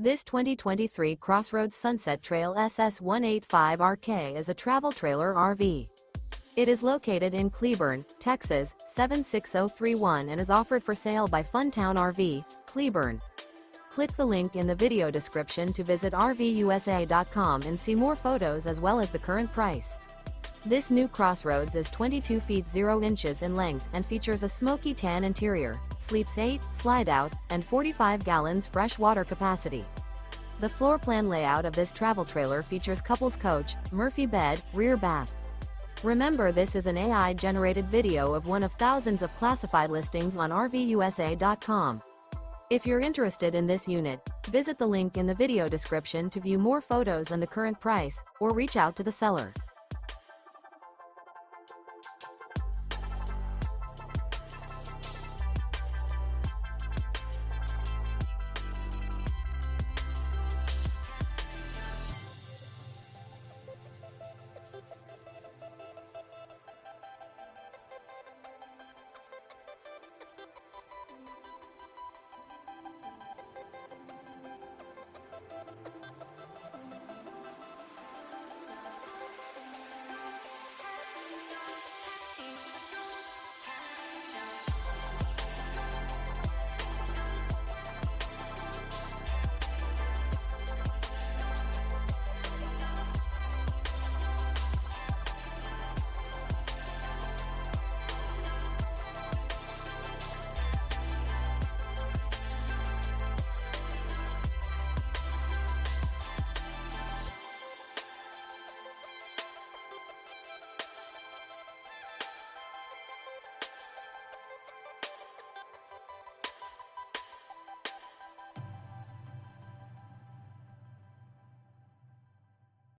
This 2023 CrossRoads Sunset Trail SS185RK is a travel trailer RV. It is located in Cleburne, Texas, 76031 and is offered for sale by Funtown RV, Cleburne. Click the link in the video description to visit RVUSA.com and see more photos as well as the current price. This new CrossRoads is 22 feet 0 inches in length and features a smoky tan interior, sleeps 8, Slideout, and 45 gallons fresh water capacity. The floor plan layout of this travel trailer features couples coach, Murphy bed, rear bath. Remember, this is an AI-generated video of one of thousands of classified listings on RVUSA.com. If you're interested in this unit, visit the link in the video description to view more photos and the current price, or reach out to the seller.